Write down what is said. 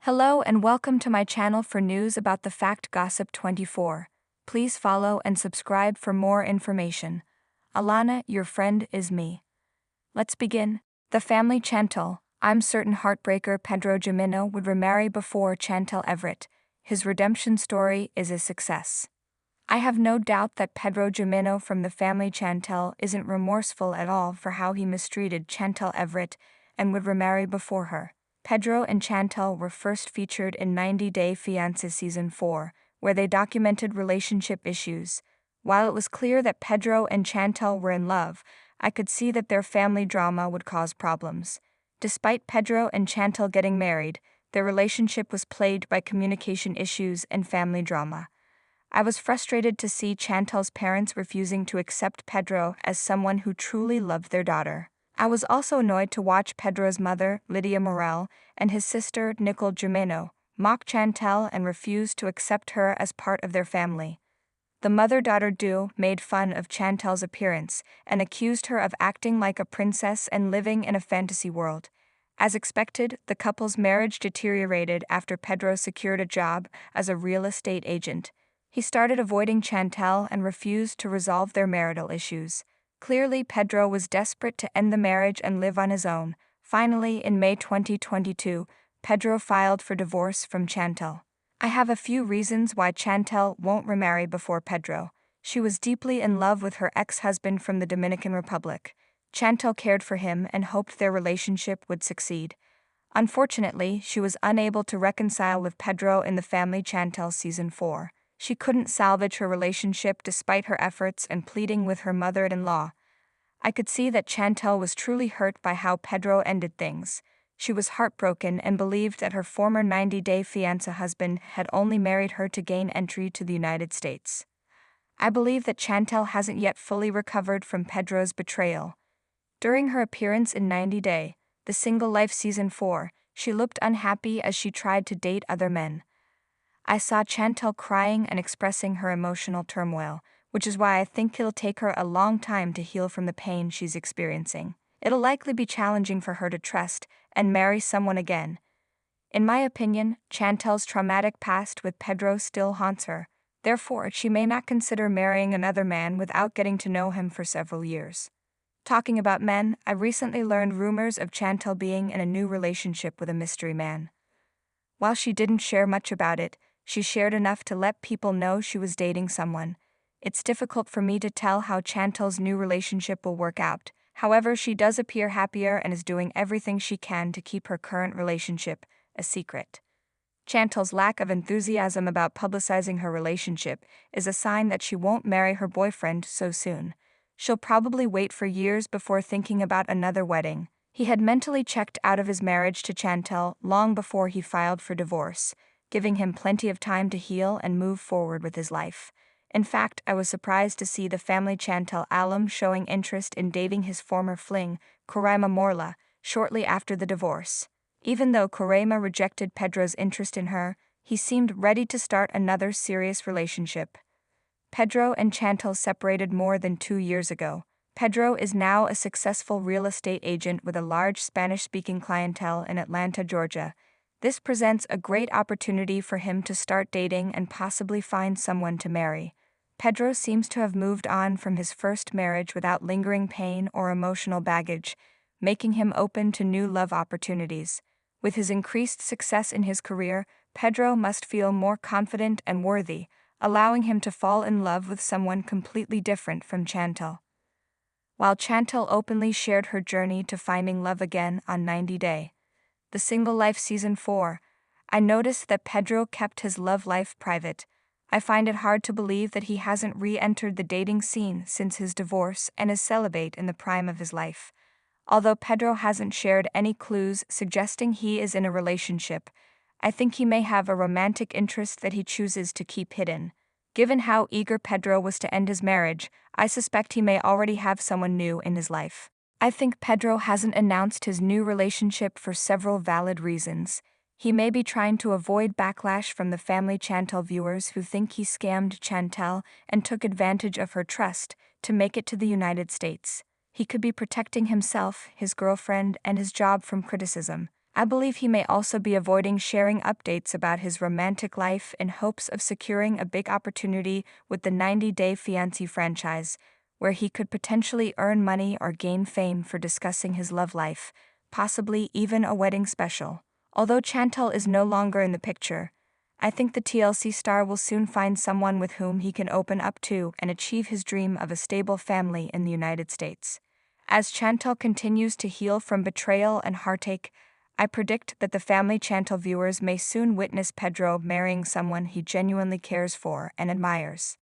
Hello and welcome to my channel for news about the Fact Gossip 24. Please follow and subscribe for more information. Alana, your friend, is me. Let's begin. The family Chantel. I'm certain Heartbreaker Pedro Jimeno would remarry before Chantel Everett. His redemption story is a success. I have no doubt that Pedro Jimeno from the family Chantel isn't remorseful at all for how he mistreated Chantel Everett and would remarry before her. Pedro and Chantel were first featured in 90 Day Fiancé Season 4, where they documented relationship issues. While it was clear that Pedro and Chantel were in love, I could see that their family drama would cause problems. Despite Pedro and Chantel getting married, their relationship was plagued by communication issues and family drama. I was frustrated to see Chantel's parents refusing to accept Pedro as someone who truly loved their daughter. I was also annoyed to watch Pedro's mother, Lydia Morel, and his sister, Nicole Jimeno, mock Chantel and refuse to accept her as part of their family. The mother-daughter duo made fun of Chantel's appearance and accused her of acting like a princess and living in a fantasy world. As expected, the couple's marriage deteriorated after Pedro secured a job as a real estate agent. He started avoiding Chantel and refused to resolve their marital issues. Clearly, Pedro was desperate to end the marriage and live on his own. Finally, in May 2022, Pedro filed for divorce from Chantel. I have a few reasons why Chantel won't remarry before Pedro. She was deeply in love with her ex-husband from the Dominican Republic. Chantel cared for him and hoped their relationship would succeed. Unfortunately, she was unable to reconcile with Pedro in the family Chantel Season 4. She couldn't salvage her relationship despite her efforts and pleading with her mother-in-law. I could see that Chantel was truly hurt by how Pedro ended things. She was heartbroken and believed that her former 90-day fiancé husband had only married her to gain entry to the United States. I believe that Chantel hasn't yet fully recovered from Pedro's betrayal. During her appearance in 90 Day, The Single Life Season 4, she looked unhappy as she tried to date other men. I saw Chantel crying and expressing her emotional turmoil, which is why I think it'll take her a long time to heal from the pain she's experiencing. It'll likely be challenging for her to trust and marry someone again. In my opinion, Chantel's traumatic past with Pedro still haunts her. Therefore, she may not consider marrying another man without getting to know him for several years. Talking about men, I recently learned rumors of Chantel being in a new relationship with a mystery man. While she didn't share much about it, she shared enough to let people know she was dating someone. It's difficult for me to tell how Chantel's new relationship will work out. However, she does appear happier and is doing everything she can to keep her current relationship a secret. Chantel's lack of enthusiasm about publicizing her relationship is a sign that she won't marry her boyfriend so soon. She'll probably wait for years before thinking about another wedding. He had mentally checked out of his marriage to Chantel long before he filed for divorce, giving him plenty of time to heal and move forward with his life. In fact, I was surprised to see the family Chantel alum showing interest in dating his former fling, Coraima Morla, shortly after the divorce. Even though Coraima rejected Pedro's interest in her, he seemed ready to start another serious relationship. Pedro and Chantel separated more than 2 years ago. Pedro is now a successful real estate agent with a large Spanish-speaking clientele in Atlanta, Georgia. This presents a great opportunity for him to start dating and possibly find someone to marry. Pedro seems to have moved on from his first marriage without lingering pain or emotional baggage, making him open to new love opportunities. With his increased success in his career, Pedro must feel more confident and worthy, allowing him to fall in love with someone completely different from Chantel. While Chantel openly shared her journey to finding love again on 90 Day, The Single Life Season 4, I noticed that Pedro kept his love life private. I find it hard to believe that he hasn't re-entered the dating scene since his divorce and is celibate in the prime of his life. Although Pedro hasn't shared any clues suggesting he is in a relationship, I think he may have a romantic interest that he chooses to keep hidden. Given how eager Pedro was to end his marriage, I suspect he may already have someone new in his life. I think Pedro hasn't announced his new relationship for several valid reasons. He may be trying to avoid backlash from the family Chantel viewers who think he scammed Chantel and took advantage of her trust to make it to the United States. He could be protecting himself, his girlfriend, and his job from criticism. I believe he may also be avoiding sharing updates about his romantic life in hopes of securing a big opportunity with the 90-Day Fiancé franchise, where he could potentially earn money or gain fame for discussing his love life, possibly even a wedding special. Although Chantel is no longer in the picture, I think the TLC star will soon find someone with whom he can open up to and achieve his dream of a stable family in the United States. As Chantel continues to heal from betrayal and heartache, I predict that the Family Chantel viewers may soon witness Pedro marrying someone he genuinely cares for and admires.